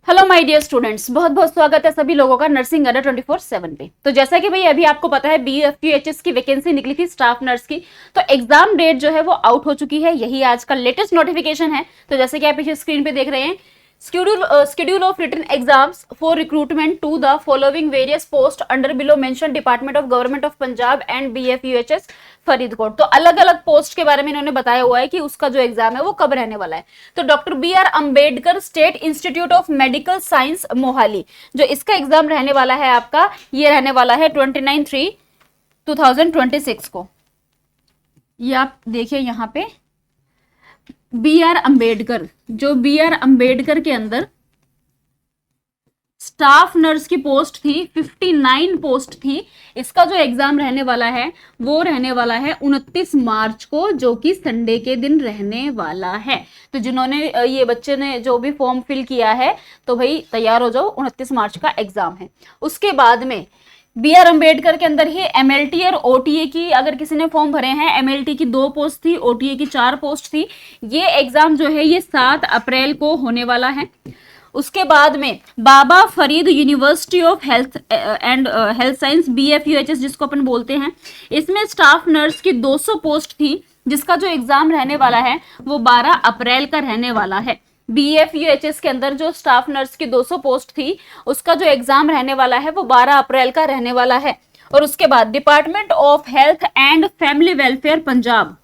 Hello my dear students, बहुत बहुत स्वागत है सभी लोगों का नर्सिंग अड्डा 24/7 पे। तो जैसा कि भाई अभी आपको पता है BFQHS की वैकेंसी निकली थी स्टाफ नर्स की। तो एग्जाम डेट जो है वो आउट हो चुकी है, यही आज का लेटेस्ट नोटिफिकेशन है। तो जैसे कि आप पीछे स्क्रीन पे देख रहे हैं, schedule of written exams for recruitment to the following various post under below mentioned Department of Government of Punjab and BFUHS Faridkot. तो अलग अलग पोस्ट के बारे में इन्होंने बताया हुआ है कि उसका जो एग्जाम है वो कब रहने वाला है। तो doctor BR Ambedkar state institute of medical science Mohali, जो इसका एग्जाम रहने वाला है आपका, ये रहने वाला है 29/3/2026 को। ये आप देखिए यहाँ पे BR अंबेडकर, जो BR अंबेडकर के अंदर स्टाफ नर्स की पोस्ट थी, 59 पोस्ट थी। इसका जो एग्जाम रहने वाला है वो रहने वाला है 29 मार्च को, जो कि संडे के दिन रहने वाला है। तो जिन्होंने ये बच्चे ने जो भी फॉर्म फिल किया है, तो भाई तैयार हो जाओ, 29 मार्च का एग्जाम है। उसके बाद में BR अंबेडकर के अंदर ही MLT और OTA की अगर किसी ने फॉर्म भरे हैं, MLT की 2 पोस्ट थी, OTA की 4 पोस्ट थी। ये एग्जाम जो है ये 7 अप्रैल को होने वाला है। उसके बाद में Baba Farid university of health and health science BFUHS जिसको अपन बोलते हैं, इसमें स्टाफ नर्स की 200 पोस्ट थी, जिसका जो एग्जाम रहने वाला है वो 12 अप्रैल का रहने वाला है। BFUHS के अंदर जो स्टाफ नर्स की 200 पोस्ट थी, उसका जो एग्जाम रहने वाला है वो 12 अप्रैल का रहने वाला है। और उसके बाद department of health and family welfare Punjab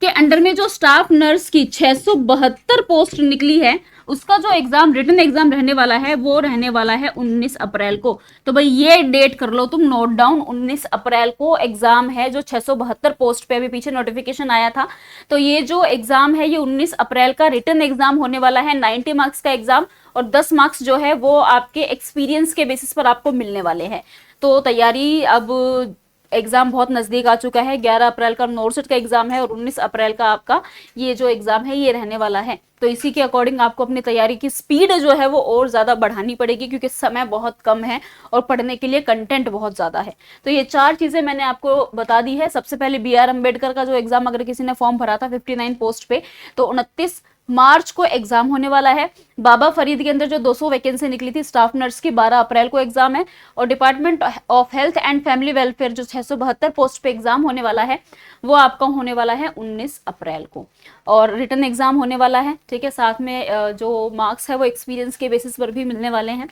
के अंडर में जो स्टाफ नर्स की 672 पोस्ट निकली है, उसका जो एग्जाम रिटन एग्जाम रहने वाला है वो रहने वाला है 19 अप्रैल को। तो भाई ये डेट कर लो तुम नोट डाउन, 19 अप्रैल को एग्जाम है, जो 672 पोस्ट पे अभी पीछे नोटिफिकेशन आया था। तो ये जो एग्जाम है ये 19 अप्रैल का रिटन एग्जाम होने वाला है, 90 मार्क्स का एग्जाम, और 10 मार्क्स जो है वो आपके एक्सपीरियंस के बेसिस पर आपको मिलने वाले हैं। तो तैयारी, अब एग्जाम बहुत नजदीक आ चुका है। 11 अप्रैल का नॉर्सेट का एग्जाम है और 19 अप्रैल का आपका ये जो एग्जाम है ये रहने वाला है। तो इसी के अकॉर्डिंग आपको अपनी तैयारी की स्पीड जो है वो और ज्यादा बढ़ानी पड़ेगी, क्योंकि समय बहुत कम है और पढ़ने के लिए कंटेंट बहुत ज्यादा है। तो ये 4 चीजें मैंने आपको बता दी है। सबसे पहले BR अंबेडकर का जो एग्जाम अगर किसी ने फॉर्म भरा था 59 पोस्ट पे, तो 29 मार्च को एग्जाम होने वाला है। बाबा फरीद के अंदर जो 200 वैकेंसी निकली थी स्टाफ नर्स की, 12 अप्रैल को एग्जाम है। और department of health and family welfare जो 672 पोस्ट पे एग्जाम होने वाला है, वो आपका होने वाला है 19 अप्रैल को, और रिटन एग्जाम होने वाला है। ठीक है, साथ में जो मार्क्स है वो एक्सपीरियंस के बेसिस पर भी मिलने वाले हैं।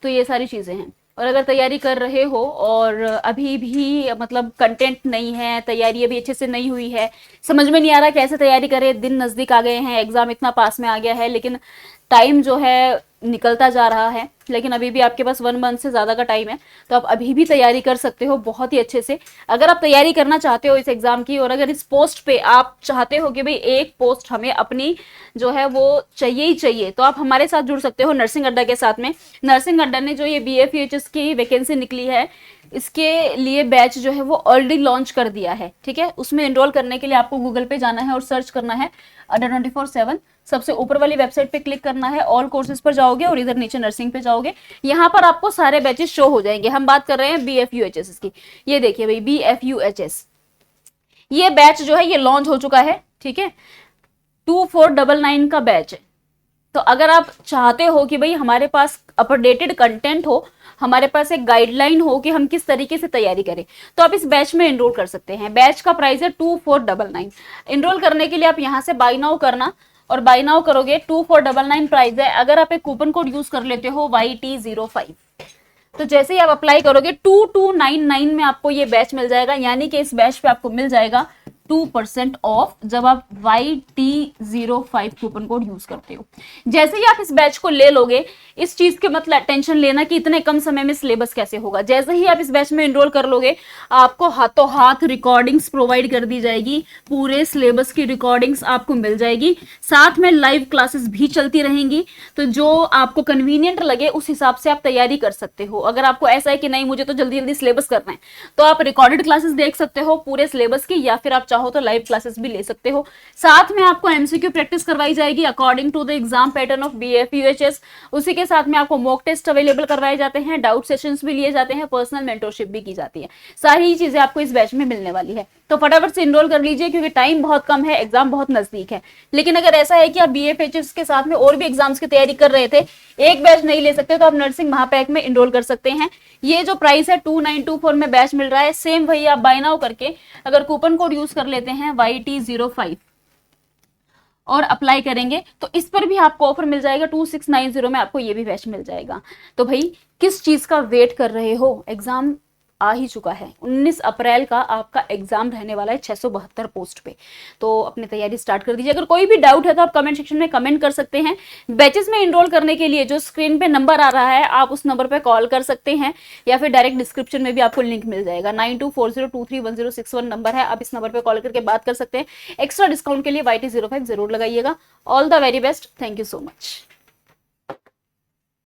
तो ये सारी चीजें हैं। और अगर तैयारी कर रहे हो और अभी भी मतलब कंटेंट नहीं है, तैयारी अभी अच्छे से नहीं हुई है, समझ में नहीं आ रहा कैसे तैयारी करें, दिन नजदीक आ गए हैं, एग्जाम इतना पास में आ गया है, लेकिन टाइम जो है निकलता जा रहा है, लेकिन अभी भी आपके पास 1 मंथ से ज्यादा का टाइम है, तो आप अभी भी तैयारी कर सकते हो बहुत ही अच्छे से। अगर आप तैयारी करना चाहते हो इस एग्जाम की, और अगर इस पोस्ट पे आप चाहते हो कि भाई एक पोस्ट हमें अपनी जो है वो चाहिए ही चाहिए, तो आप हमारे साथ जुड़ सकते हो नर्सिंग अड्डा के साथ में। नर्सिंग अड्डा ने जो ये BFUHS की वैकेंसी निकली है, इसके लिए बैच जो है वो ऑलरेडी लॉन्च कर दिया है। ठीक है, उसमें एनरोल करने के लिए आपको गूगल पे जाना है और सर्च करना है अड्डा 24/7। सबसे ऊपर वाली वेबसाइट पे क्लिक करना है, ऑल कोर्सेज पर जाओगे और इधर नीचे नर्सिंग पे जाओगे। यहाँ पर आपको सारे बैचेस शो हो जाएंगे। हम बात कर रहे हैं BFUHS की। ये देखिए भाई BFUHS, ये बैच जो है ये लॉन्च हो चुका है। ठीक है, 2499 का बैच है। तो अगर आप चाहते हो कि भाई हमारे पास अपडेटेड कंटेंट हो, हमारे पास एक गाइडलाइन हो कि हम किस तरीके से तैयारी करें, तो आप इस बैच में एनरोल कर सकते हैं। बैच का प्राइस है 2499। एनरोल करने के लिए आप यहाँ से बाय नाउ करना, और बाय नाउ करोगे 2499 प्राइस है। अगर आप एक कूपन कोड यूज कर लेते हो YT05, तो जैसे ही आप अप्लाई करोगे 2299 में आपको ये बैच मिल जाएगा, यानी कि इस बैच पे आपको मिल जाएगा 2% ऑफ जब आप YT05 कूपन कोड यूज करते हो। जैसे ही आप इस बैच को ले लोगे, इस चीज के मतलब टेंशन लेना कि इतने कम समय में सिलेबस कैसे होगा। जैसे ही आप इस बैच में एनरोल कर लोगे, आपको हाथों हाथ रिकॉर्डिंग्स प्रोवाइड कर दी जाएगी, पूरे सिलेबस की रिकॉर्डिंग्स आपको मिल जाएगी, साथ में लाइव क्लासेस भी चलती रहेंगी। तो जो आपको कन्वीनियंट लगे उस हिसाब से आप तैयारी कर सकते हो। अगर आपको ऐसा है कि नहीं मुझे तो जल्दी जल्दी सिलेबस करना है, तो आप रिकॉर्डेड क्लासेस देख सकते हो पूरे सिलेबस की, या फिर आप चाहो तो लाइव क्लासेस भी ले सकते हो। साथ में आपको एमसीक्यू प्रैक्टिस करवाई जाएगी according to the exam pattern of BF UHS. उसी के साथ में आपको मॉक टेस्ट अवेलेबल करवाए जाते हैं, डाउट सेशंस भी लिए जाते हैं, पर्सनल मेंटरशिप भी की जाती है। सारी चीजें आपको इस बैच में मिलने वाली है। तो फटाफट से इनरोल कर लीजिए क्योंकि टाइम बहुत कम है, एग्जाम बहुत नजदीक है। लेकिन अगर ऐसा है कि आप बीएफएचएस के साथ में और भी एग्जाम्स की तैयारी कर रहे थे, एक बैच नहीं ले सकते, तो आप नर्सिंग महापैक में इनरोल कर सकते हैं। ये जो प्राइस है 2924 में बैच मिल रहा है, सेम वही आप बाय नाउ करके अगर कूपन कोड यूज कर लेते हैं YT05 और अप्लाई करेंगे तो इस पर भी आपको ऑफर मिल जाएगा 2690 में, आपको ये भी बैच मिल जाएगा। तो भाई किस चीज का वेट कर रहे हो, एग्जाम आ ही चुका है। 19 अप्रैल का आपका एग्जाम रहने वाला है 672 पोस्ट पे। तो अपनी तैयारी स्टार्ट कर दीजिए। अगर कोई भी डाउट है तो आप कमेंट सेक्शन में कमेंट कर सकते हैं। बैचेस में एनरोल करने के लिए जो स्क्रीन पे नंबर आ रहा है आप उस नंबर पे कॉल कर सकते हैं या फिर डायरेक्ट डिस्क्रिप्शन में भी आपको लिंक मिल जाएगा। 9240231061 नंबर है, आप इस नंबर पर कॉल करके बात कर सकते हैं। एक्स्ट्रा डिस्काउंट के लिए YT05 जरूर लगाइएगा। All the very best, thank you so much.